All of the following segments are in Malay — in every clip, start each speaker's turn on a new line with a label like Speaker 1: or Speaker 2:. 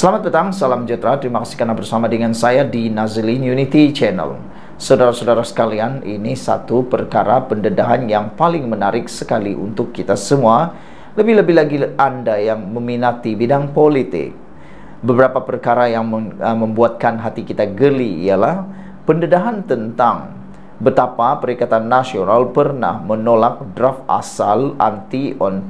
Speaker 1: Selamat petang, salam sejahtera. Terima kasih karena bersama dengan saya di Nazlin Unity Channel. Saudara-saudara sekalian, ini satu perkara pendedahan yang paling menarik sekali untuk kita semua. Lebih-lebih lagi Anda yang meminati bidang politik. Beberapa perkara yang membuatkan hati kita geli ialah pendedahan tentang betapa Perikatan Nasional pernah menolak draft asal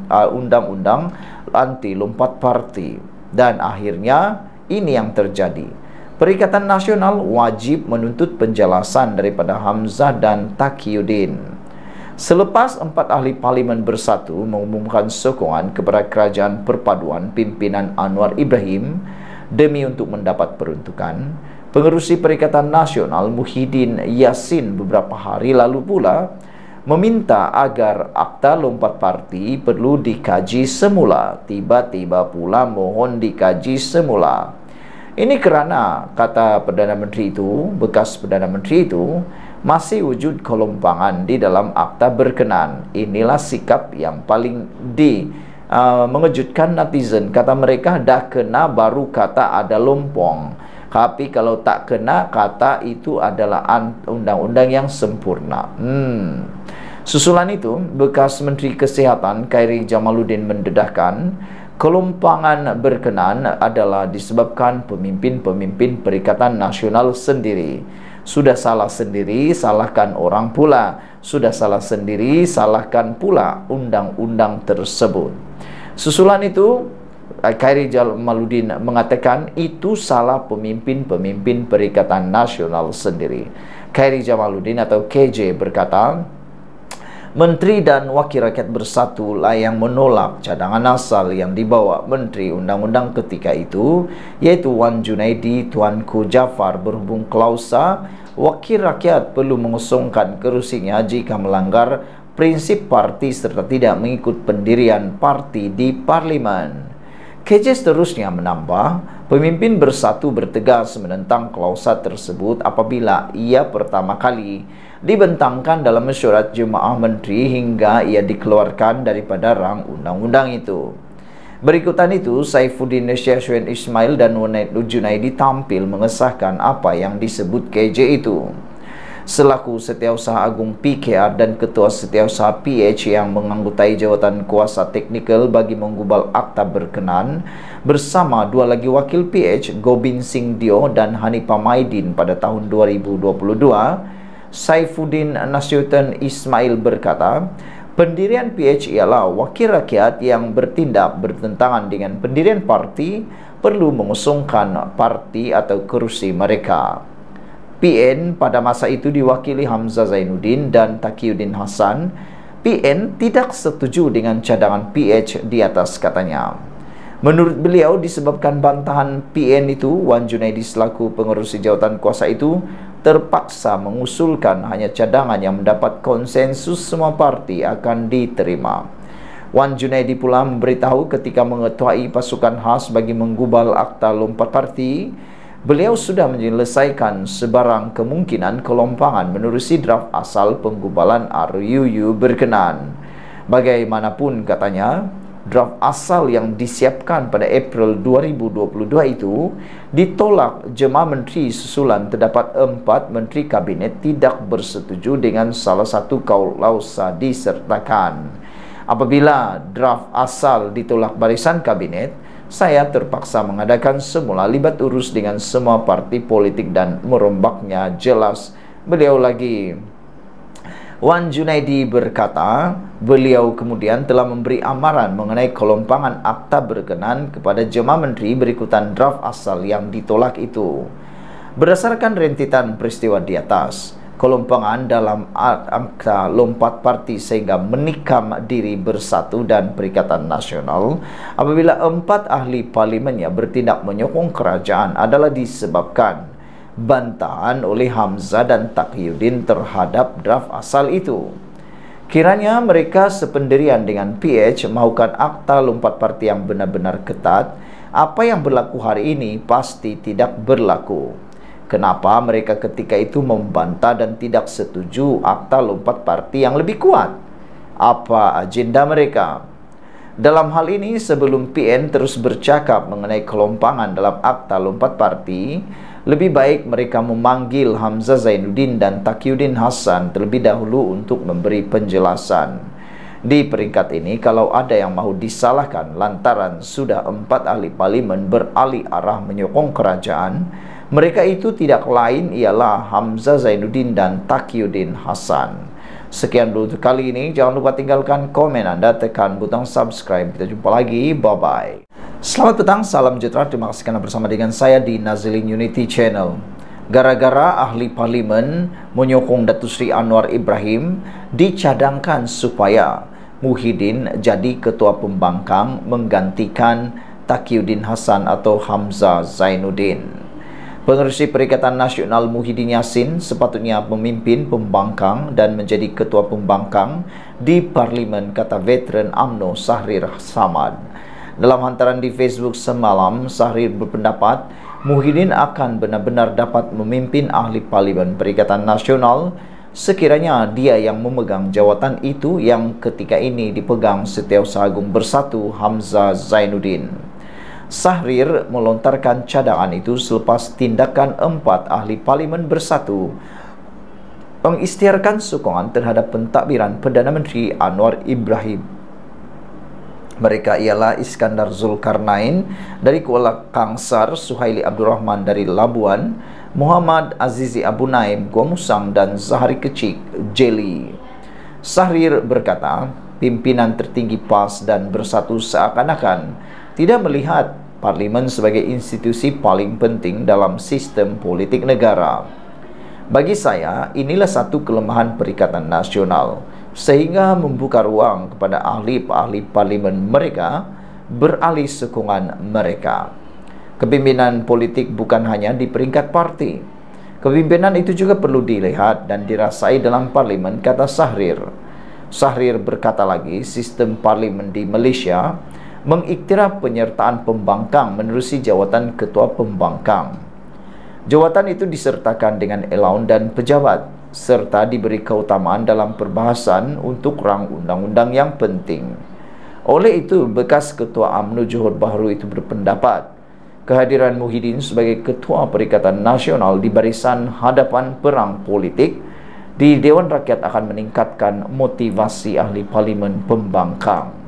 Speaker 1: undang-undang anti lompat parti. Dan akhirnya ini yang terjadi. Perikatan Nasional wajib menuntut penjelasan daripada Hamzah dan Taqiyuddin. Selepas 4 ahli parlimen bersatu mengumumkan sokongan kepada kerajaan perpaduan pimpinan Anwar Ibrahim demi untuk mendapat peruntukan, pengerusi Perikatan Nasional Muhyiddin Yassin beberapa hari lalu pula meminta agar akta lompat parti perlu dikaji semula. Tiba-tiba pula mohon dikaji semula. Ini kerana, kata Perdana Menteri itu, bekas Perdana Menteri itu, masih wujud kelompangan di dalam akta berkenan. Inilah sikap yang paling mengejutkan netizen. Kata mereka, dah kena baru kata ada lompong. Tapi kalau tak kena, kata itu adalah undang-undang yang sempurna. Susulan itu, bekas Menteri Kesihatan Khairy Jamaluddin mendedahkan kelompangan berkenan adalah disebabkan pemimpin-pemimpin Perikatan Nasional sendiri. Sudah salah sendiri, salahkan orang pula. Sudah salah sendiri, salahkan pula undang-undang tersebut. Susulan itu, Khairy Jamaluddin mengatakan itu salah pemimpin-pemimpin Perikatan Nasional sendiri. Khairy Jamaluddin atau KJ berkata, Menteri dan Wakil Rakyat Bersatu lah yang menolak cadangan asal yang dibawa Menteri Undang-Undang ketika itu, iaitu Wan Junaidi Tuanku Jaafar, berhubung klausa Wakil Rakyat perlu mengusungkan kerusinya jika melanggar prinsip parti serta tidak mengikut pendirian parti di Parlimen. KJ seterusnya menambah, pemimpin Bersatu bertegas menentang klausa tersebut apabila ia pertama kali dibentangkan dalam mesyuarat Jemaah Menteri hingga ia dikeluarkan daripada rang undang-undang itu. Berikutan itu, Saifuddin Syahsuin Ismail dan Junaidi tampil mengesahkan apa yang disebut KJ itu. Selaku Setiausaha Agung PKR dan Ketua Setiausaha PH yang menganggotai jawatan kuasa teknikal bagi menggubal akta berkenan bersama dua lagi wakil PH, Gobind Singh Dio dan Hanifah Maidin pada tahun 2022, Saifuddin Nasyuddin Ismail berkata, pendirian PH ialah wakil rakyat yang bertindak bertentangan dengan pendirian parti perlu mengusungkan parti atau kerusi mereka. PN pada masa itu diwakili Hamzah Zainuddin dan Taqiyuddin Hasan. PN tidak setuju dengan cadangan PH di atas, katanya. Menurut beliau, disebabkan bantahan PN itu, Wan Junaidi selaku pengerusi jawatan kuasa itu terpaksa mengusulkan hanya cadangan yang mendapat konsensus semua parti akan diterima. Wan Junaidi pula memberitahu ketika mengetuai pasukan khas bagi menggubal akta lompat parti, beliau sudah menyelesaikan sebarang kemungkinan kelompangan menerusi draft asal penggubalan RUU berkenan. Bagaimanapun, katanya, draft asal yang disiapkan pada April 2022 itu ditolak Jemaah Menteri susulan terdapat 4 Menteri Kabinet tidak bersetuju dengan salah satu klausa disertakan. Apabila draft asal ditolak barisan Kabinet, saya terpaksa mengadakan semula libat urus dengan semua parti politik dan merombaknya, jelas beliau lagi. Wan Junaidi berkata, beliau kemudian telah memberi amaran mengenai kelompangan akta berkenan kepada Jemaah Menteri berikutan draft asal yang ditolak itu. Berdasarkan rentetan peristiwa di atas, kelompangan dalam akta lompat parti sehingga menikam diri Bersatu dan Perikatan Nasional apabila 4 ahli parlimennya bertindak menyokong kerajaan adalah disebabkan bantahan oleh Hamzah dan Taqiyuddin terhadap draft asal itu. Kiranya mereka sependirian dengan PH mahukan akta lompat parti yang benar-benar ketat, apa yang berlaku hari ini pasti tidak berlaku. Kenapa mereka ketika itu membantah dan tidak setuju akta lompat parti yang lebih kuat? Apa agenda mereka? Dalam hal ini, sebelum PN terus bercakap mengenai kelompangan dalam Akta Lompat Parti, lebih baik mereka memanggil Hamzah Zainuddin dan Taqiyuddin Hasan terlebih dahulu untuk memberi penjelasan. Di peringkat ini, kalau ada yang mahu disalahkan lantaran sudah 4 ahli parlimen beralih arah menyokong kerajaan, mereka itu tidak lain ialah Hamzah Zainuddin dan Taqiyuddin Hasan. Sekian dulu untuk kali ini. Jangan lupa tinggalkan komen Anda, tekan butang subscribe. Kita jumpa lagi. Bye-bye. Selamat petang, salam sejahtera. Terima kasih karena bersama dengan saya di Nazilin Unity Channel. Gara-gara ahli parlimen menyokong Datuk Seri Anwar Ibrahim, dicadangkan supaya Muhyiddin jadi ketua pembangkang menggantikan Taqiyuddin Hasan atau Hamzah Zainuddin. Pengerusi Perikatan Nasional Muhyiddin Yassin sepatutnya memimpin pembangkang dan menjadi ketua pembangkang di Parlimen, kata veteran UMNO Sahrir Samad. Dalam hantaran di Facebook semalam, Sahrir berpendapat Muhyiddin akan benar-benar dapat memimpin ahli Parlimen Perikatan Nasional sekiranya dia yang memegang jawatan itu yang ketika ini dipegang Setiausaha Agung Bersatu Hamzah Zainuddin. Sahrir melontarkan cadangan itu selepas tindakan 4 ahli parlimen bersatu mengisytiharkan sokongan terhadap pentadbiran Perdana Menteri Anwar Ibrahim. Mereka ialah Iskandar Zulkarnain dari Kuala Kangsar, Suhaili Abdul Rahman dari Labuan, Muhammad Azizi Abu Naim Gua Musang dan Zahari Kecik Jeli. Sahrir berkata, pimpinan tertinggi PAS dan Bersatu seakan-akan tidak melihat parlimen sebagai institusi paling penting dalam sistem politik negara. Bagi saya, inilah satu kelemahan Perikatan Nasional, sehingga membuka ruang kepada ahli-ahli parlimen mereka beralih sokongan mereka. Kepimpinan politik bukan hanya di peringkat parti. Kepimpinan itu juga perlu dilihat dan dirasai dalam parlimen, kata Sahrir. Sahrir berkata lagi, sistem parlimen di Malaysia mengiktiraf penyertaan pembangkang menerusi jawatan ketua pembangkang. Jawatan itu disertakan dengan elaun dan pejabat, serta diberi keutamaan dalam perbahasan untuk rang undang-undang yang penting. Oleh itu, bekas Ketua UMNO Johor Bahru itu berpendapat, kehadiran Muhyiddin sebagai Ketua Perikatan Nasional di barisan hadapan perang politik di Dewan Rakyat akan meningkatkan motivasi ahli parlimen pembangkang.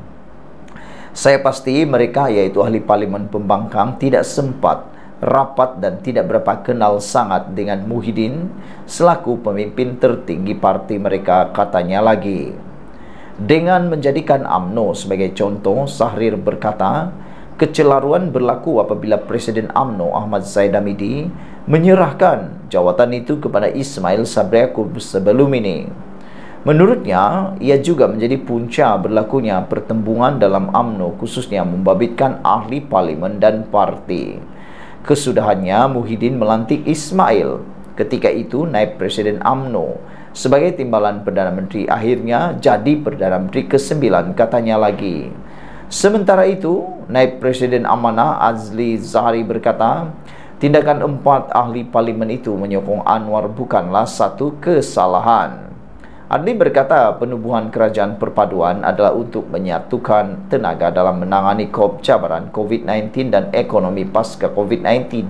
Speaker 1: Saya pasti mereka, yaitu ahli parlimen pembangkang, tidak sempat, rapat dan tidak berapa kenal sangat dengan Muhyiddin selaku pemimpin tertinggi parti mereka, katanya lagi. Dengan menjadikan UMNO sebagai contoh, Sahrir berkata, kecelaruan berlaku apabila Presiden UMNO Ahmad Zahid Hamidi menyerahkan jawatan itu kepada Ismail Sabri Yaakob sebelum ini. Menurutnya, ia juga menjadi punca berlakunya pertembungan dalam UMNO, khususnya membabitkan ahli parlimen dan parti. Kesudahannya, Muhyiddin melantik Ismail, ketika itu naib Presiden UMNO, sebagai timbalan Perdana Menteri, akhirnya jadi Perdana Menteri ke-9, katanya lagi. Sementara itu, naib Presiden Amanah Azli Zahari berkata, tindakan 4 ahli parlimen itu menyokong Anwar bukanlah satu kesalahan. Adli berkata penubuhan kerajaan perpaduan adalah untuk menyatukan tenaga dalam menangani cabaran COVID-19 dan ekonomi pasca COVID-19.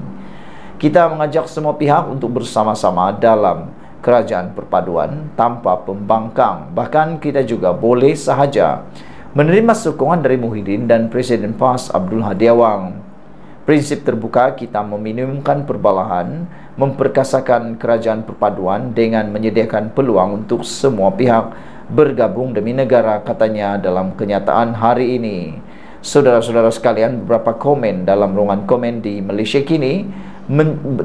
Speaker 1: Kita mengajak semua pihak untuk bersama-sama dalam kerajaan perpaduan tanpa pembangkang. Bahkan kita juga boleh sahaja menerima sokongan dari Muhyiddin dan Presiden PAS Abdul Hadi Awang. Prinsip terbuka kita meminimumkan perbalahan, memperkasakan kerajaan perpaduan dengan menyediakan peluang untuk semua pihak bergabung demi negara, katanya dalam kenyataan hari ini. Saudara-saudara sekalian, beberapa komen dalam ruangan komen di Malaysia kini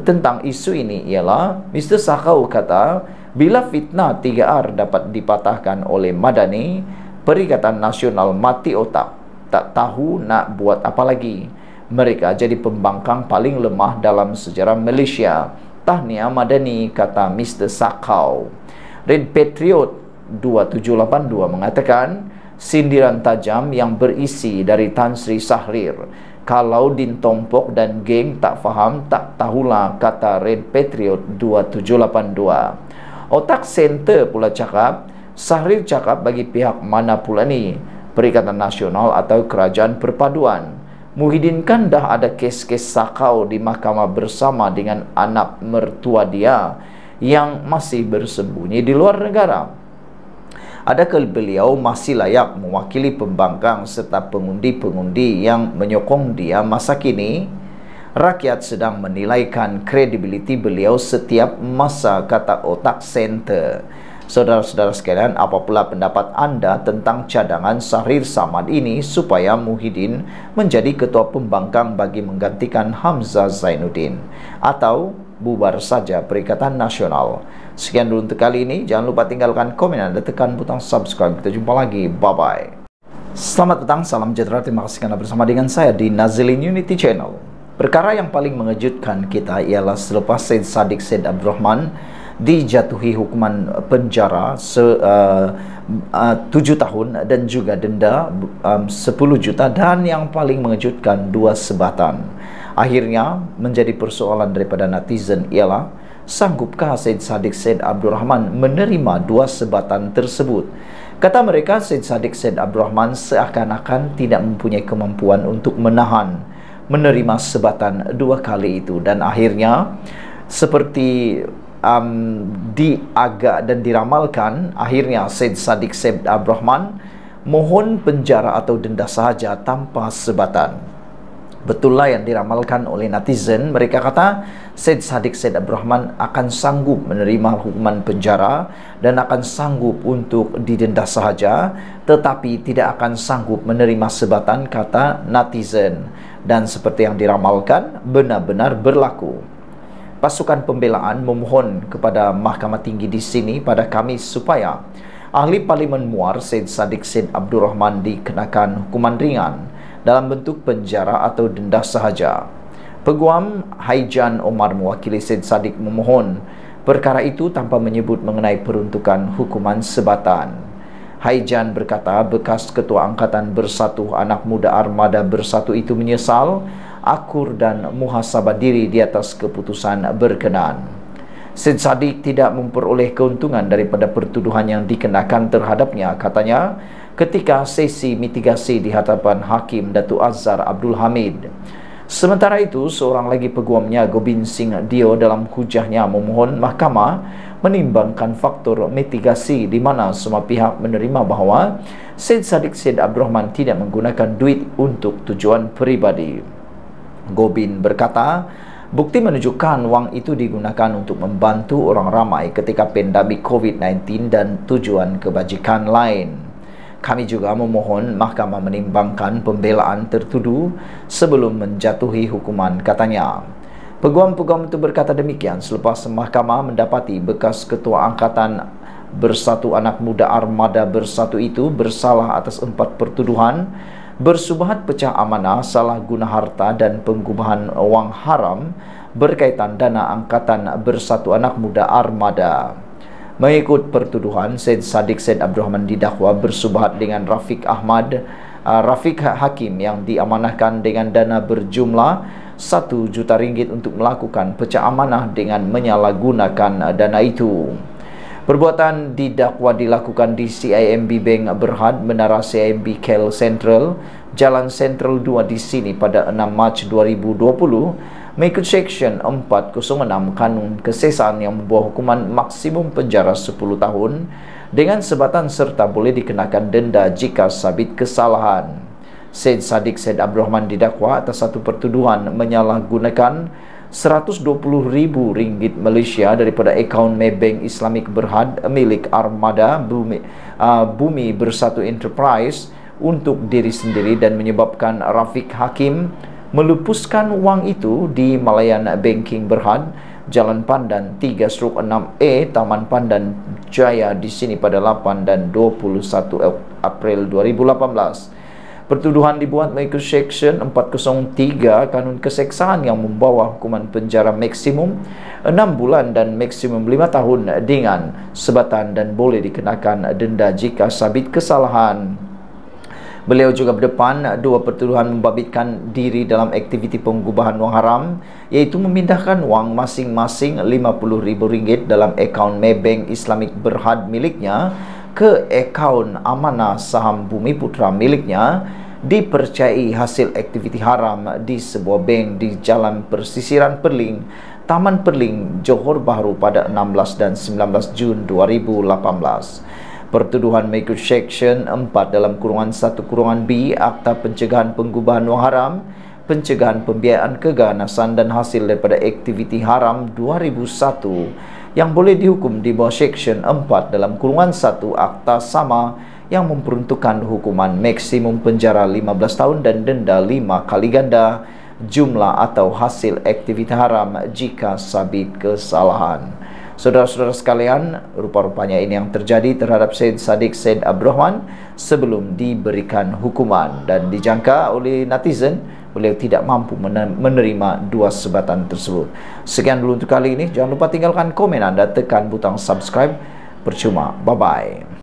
Speaker 1: tentang isu ini ialah Mr. Sakau kata, bila fitnah 3R dapat dipatahkan oleh Madani, Perikatan Nasional mati otak, tak tahu nak buat apa lagi. Mereka jadi pembangkang paling lemah dalam sejarah Malaysia. Tahniah Madani, kata Mr. Sakau. Red Patriot 2782 mengatakan, sindiran tajam yang berisi dari Tan Sri Sahrir. Kalau Din Tompok dan geng tak faham, tak tahulah, kata Red Patriot 2782. Otak Center pula cakap, Sahrir cakap bagi pihak mana pula ni? Perikatan Nasional atau Kerajaan Perpaduan. Muhyiddin kan dah ada kes-kes sakau di mahkamah bersama dengan anak mertua dia yang masih bersembunyi di luar negara. Adakah beliau masih layak mewakili pembangkang serta pengundi-pengundi yang menyokong dia masa kini? Rakyat sedang menilaikan kredibiliti beliau setiap masa, kata Otak Center. Saudara-saudara sekalian, apa pula pendapat anda tentang cadangan Syahrir Samad ini supaya Muhyiddin menjadi ketua pembangkang bagi menggantikan Hamzah Zainuddin, atau bubar saja Perikatan Nasional? Sekian dulu untuk kali ini. Jangan lupa tinggalkan komen dan tekan butang subscribe. Kita jumpa lagi. Bye-bye. Selamat petang, salam sejahtera. Terima kasih karena bersama dengan saya di Nazilin Unity Channel. Perkara yang paling mengejutkan kita ialah selepas Syed Saddiq Syed Abdurrahman dijatuhi hukuman penjara 7 tahun dan juga denda 10 juta, dan yang paling mengejutkan 2 sebatan. Akhirnya menjadi persoalan daripada netizen ialah, sanggupkah Syed Saddiq Syed Abdurrahman menerima 2 sebatan tersebut? Kata mereka, Syed Saddiq Syed Abdurrahman seakan-akan tidak mempunyai kemampuan untuk menerima sebatan 2 kali itu, dan akhirnya seperti diagak dan diramalkan, akhirnya Syed Saddiq Syed Abdurrahman mohon penjara atau denda sahaja tanpa sebatan. Betullah yang diramalkan oleh netizen. Mereka kata Syed Saddiq Syed Abdurrahman akan sanggup menerima hukuman penjara dan akan sanggup untuk didenda sahaja, tetapi tidak akan sanggup menerima sebatan, kata netizen. Dan seperti yang diramalkan, benar-benar berlaku. Pasukan pembelaan memohon kepada Mahkamah Tinggi di sini pada Khamis supaya Ahli Parlimen Muar Syed Saddiq Syed Abdurrahman dikenakan hukuman ringan dalam bentuk penjara atau denda sahaja. Peguam Haijan Omar mewakili Syed Saddiq memohon perkara itu tanpa menyebut mengenai peruntukan hukuman sebatan. Haijan berkata bekas Ketua Angkatan Bersatu Anak Muda Armada Bersatu itu menyesal, akur dan muhasabah diri di atas keputusan berkenaan. Syed Saddiq tidak memperoleh keuntungan daripada pertuduhan yang dikenakan terhadapnya, katanya ketika sesi mitigasi di hadapan Hakim Datuk Azhar Abdul Hamid. Sementara itu, seorang lagi peguamnya, Gobind Singh Dio, dalam hujahnya memohon mahkamah menimbangkan faktor mitigasi di mana semua pihak menerima bahawa Syed Saddiq Syed Abdurrahman tidak menggunakan duit untuk tujuan peribadi. Gobind berkata, bukti menunjukkan wang itu digunakan untuk membantu orang ramai ketika pandemik COVID-19 dan tujuan kebajikan lain. Kami juga memohon mahkamah menimbangkan pembelaan tertuduh sebelum menjatuhi hukuman, katanya. Peguam-peguam itu berkata demikian selepas mahkamah mendapati bekas Ketua Angkatan Bersatu Anak Muda Armada Bersatu itu bersalah atas 4 pertuduhan: bersubahat pecah amanah, salah guna harta dan penggubahan wang haram berkaitan dana Angkatan Bersatu Anak Muda Armada. Mengikut pertuduhan, Syed Saddiq Syed Abdurrahman didakwa bersubahat dengan Rafiq Hakim yang diamanahkan dengan dana berjumlah 1 juta ringgit untuk melakukan pecah amanah dengan menyalahgunakan dana itu. Perbuatan didakwa dilakukan di CIMB Bank Berhad, Menara CIMB KL Central, Jalan Central 2 di sini pada 6 Mac 2020 mengikut Seksyen 406 Kanun Kesesaan yang membawa hukuman maksimum penjara 10 tahun dengan sebatan serta boleh dikenakan denda jika sabit kesalahan. Syed Saddiq Syed Abdurrahman didakwa atas 1 pertuduhan menyalahgunakan RM120,000 Malaysia daripada akaun Maybank Islamic Berhad milik Armada Bumi Bersatu Enterprise untuk diri sendiri dan menyebabkan Rafiq Hakim melupuskan wang itu di Malayan Banking Berhad, Jalan Pandan 3/6A, Taman Pandan Jaya di sini pada 8 dan 21 April 2018. Pertuduhan dibuat mengikut Seksyen 403 Kanun Keseksaan yang membawa hukuman penjara maksimum 6 bulan dan maksimum 5 tahun dengan sebatan dan boleh dikenakan denda jika sabit kesalahan. Beliau juga berdepan 2 pertuduhan membabitkan diri dalam aktiviti penggubahan wang haram, iaitu memindahkan wang masing-masing RM50,000 dalam akaun Maybank Islamic Berhad miliknya ke akaun amanah saham Bumi Putra miliknya dipercayai hasil aktiviti haram di sebuah bank di Jalan Persisiran Perling, Taman Perling, Johor Bahru pada 16 dan 19 Jun 2018. Pertuduhan mengikut Seksyen 4 dalam kurungan 1 kurungan B Akta Pencegahan Penggubahan Wang Haram, Pencegahan Pembiayaan Keganasan dan Hasil daripada Aktiviti Haram 2001 yang boleh dihukum di bawah Seksyen 4 dalam kurungan 1 Akta sama yang memperuntukkan hukuman maksimum penjara 15 tahun dan denda 5 kali ganda jumlah atau hasil aktiviti haram jika sabit kesalahan. Saudara-saudara sekalian, rupa-rupanya ini yang terjadi terhadap Syed Saddiq Syed Abdul Rahman sebelum diberikan hukuman, dan dijangka oleh netizen beliau tidak mampu menerima dua sebatan tersebut. Sekian dulu untuk kali ini. Jangan lupa tinggalkan komen anda, tekan butang subscribe. Percuma. Bye-bye.